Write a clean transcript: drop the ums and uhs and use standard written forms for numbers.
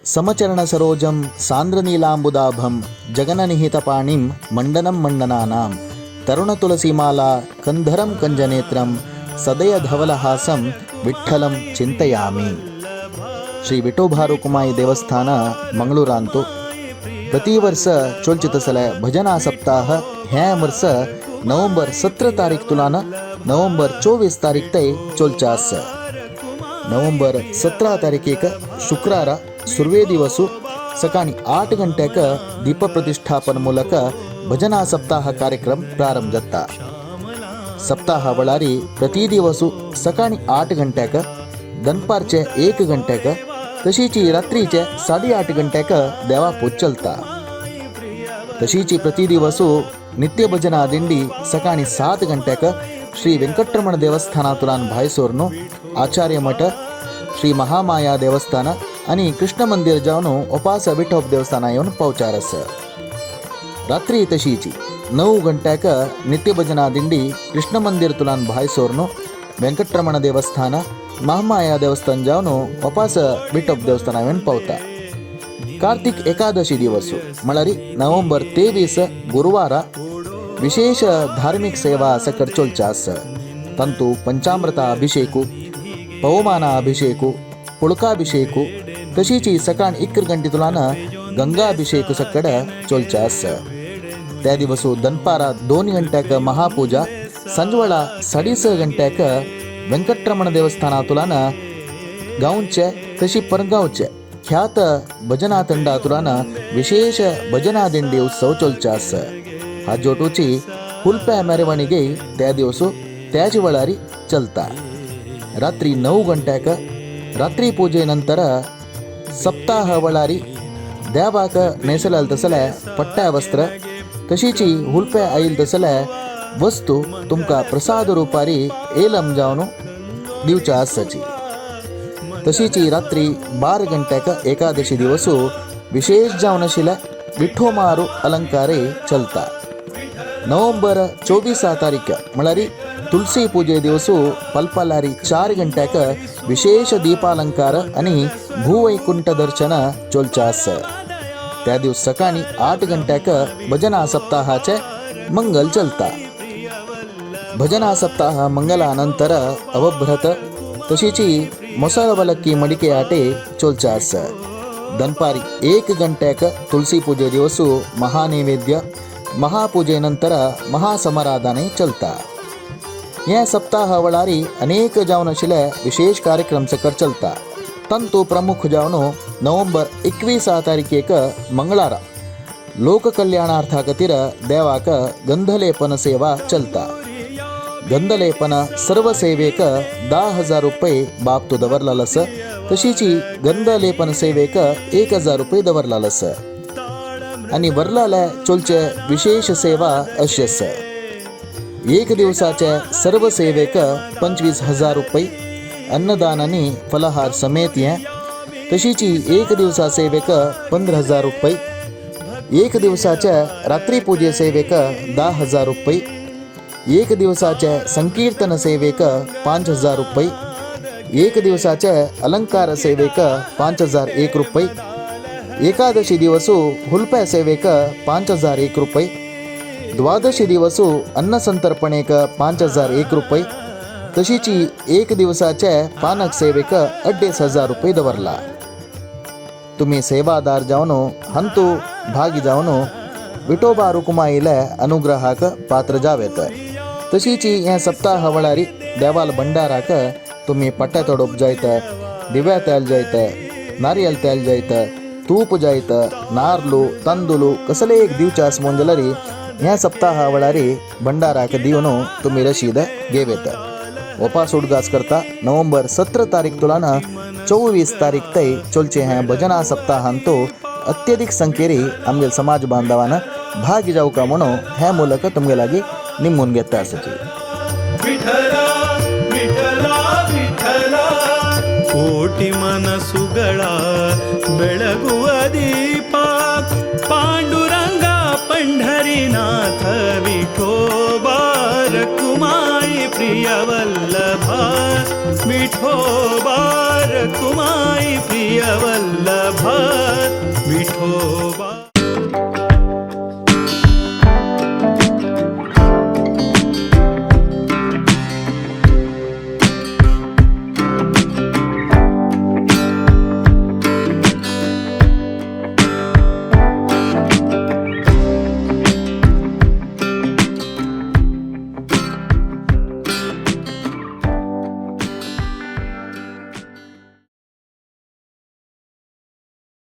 समचरण सरोजं सान्द्रनीलाम्बुदाभं जगननिहितपाणिं मंडनं मंडनानां तरुणतुलसीमाला कंधरं कंजनेत्रं सदयधवलहासं विठ्ठलं चिंतयामि. श्री विठोबारुकुमाई देवस्थान मंगळूरांतु प्रति वर्ष चोलचितसले भजना सप्ताह ह्या वर्ष नवंबर 17 तारीख तुलान नवंबर 24 तारीख तय चोलचास. नवंबर 17 तारखेक शुक्रार सुर्वे दिवसु सकाळी 8 गंटेक दीप प्रतिष्ठापन ಮೂಲಕ भजना सप्ताह कार्यक्रम प्रारंभ जाता. सप्ताह वळारी प्रति दिवसु सकाळी 8 गंटेक दनपारचे 1 गंटेक तशीची रात्रीचे 8:30 गंटेक देवा पूज चलता. तशीची प्रति दिवसु नित्य भजना दिंडी सकाळी 7 गंटेक श्री वेंकटरमण देवस्थानातुलान भायसोरनो आचार्य मठ श्री महामाया देवस्थान आणि कृष्ण मंदिर जावन उपास विठोब देवस्थाना येऊन पावचारस. रात्री तशीची 9 गंटेक नित्य भजना दिंडी कृष्ण मंदिर तुलान भायसोरनो वेंकटरमण देवस्थान महामाया देवस्थान जावन उपास विठोब देवस्थाना येऊन पावता. कार्तिक एकादशी दिवसु मळारी नवंबर 23 गुरुवार विशेष धार्मिक सेवा सकट चोलचास. तंतु पंचामृता अभिषेकु पवमान अभिषेकु पुळकाभिषेकु तशीची सकाळी 1 गंटेतुलान गंगाभिषेक सकड चोलचास. त्या दिवसु दनपारा 2 गंटेक महापूजा संजवळा 6:30 गंटेक वेंकटरमण देवस्थानातुलान गांवचे तशी परगांवचे ख्यात भजना ತಂಡಾತುಲಾನ विशेष भजना दिंडी उत्सव चोलचास. हाजोटूची हुलप्या ಮೆರವಣಿಗೆ त्या दिवसु त्याच वळारी चलता. रात्री 9 गंटेक रात्री पूजे नंतर सप्ताह वळारी देवाक नेसलल तसले पट्ट्या वस्त्र तशीची हुलप्या आईल तसले वस्तू तुमका प्रसाद रूपारी एलम जावन दिवच्या आसची. तशीची रात्री 12 गंटेक एकादशी दिवसु विशेष जावन आशिल्ले विठोमारू अलंकारे चलता. नवंबर 24 तारीख म्हळ्यारी तुलसी पूजे दिवसु पलपलारी 4 गंटेक विशेष दीपालंकार आणि भूवैकुंठ दर्शन चोलचास. त्या दिवस सकाळी 8 गंटेक भजना सप्ताहाचे मंगल चलता. भजना सप्ताह मंगलानंतर अवभ्रत तशीची ಮೊಸರವಲಕ್ಕಿ ಮಡಿಕೆ ಆಟೆ ಚೋಲ್ಚಾಸ್. दनपारी 1 गंटेक तुलसी पूजे दिवसु महानैवेद्य महापूजे नंतर महासमाराधने चलता. या सप्ताह वळारी अनेक जावन आशिल्ले विशेष कार्यक्रम सकट चलता. तंतु प्रमुख जावन नवंबर 21 तारखेक मंगळार लोककल्याणार्था खातीर देवाक गंधलेपन सेवा चलता. गंधलेपन सर्व सेवेक 10,000 रुपये बाबतो दवरलालस. तशीची गंधलेपन सेवेक 1,000 रुपये दवरलालस. आणि वरलाले चोलचे विशेष सेवा अशेस. 1 दिवसाचे सर्व सेवेक 25,000 रुपये अन्नदान आणि फलहार समेत हे. तशीची 1 दिवसा सेवेक 15,000 रुपये. 1 दिवसाच्या रात्री पूजे सेवेक 10,000 रुपये. 1 दिवसाचे संकीर्तन सेवेक 5,000 रुपये. 1 दिवसाचे अलंकार सेवेक 5,001 रुपये. एकादशी दिवसु हुलप्या सेवेक 5,001 रुपये. द्वादशी दिवसु अन्नसंतर्पणेक 5,001 रुपये. तशीची 1 दिवसाचे पानक सेवेक 2,500 रुपये दवरला. तुम्ही सेवादार जावन हंतू भागी जावन विठोबा रुकुमाईले अनुग्रहाक पात्र जावेत. तशीची ह्या सप्ताह वळारी देवाल भंडाराक तुम्ही पट्टे तोडप जायत, दिव्या तेल जायत, नारियल तेल जायत, तूप जायत, नारलू तांदूळ कसले एक दिवचास मोंजलरी ह्या सप्ताह वळारी भंडाराक दिवन तुम्ही रशीद घेवेत. उपास उडगास करता नवंबर 17 तारीख तुलान 24 तारीख तय चोलचे ह्या भजना सप्ताहांतो अत्यधिक संख्येरी आमगे समाज बांधवान भागी जावका म्हणून ह्या ಮೂಲಕ तुमगे लागी निमून घेता आसची. ಕೋಟಿ ಮನಸುಗಳ ಬೆಳಗುವ ದೀಪ ಪಾಂಡುರಂಗ ಪಂಢರಿನಾಥ ವಿಠೋಬಾ ರಕುಮಾಯಿ ಪ್ರಿಯವಲ್ಲಭ विठोबा रखुमाई प्रिय वल्लभा विठोबा.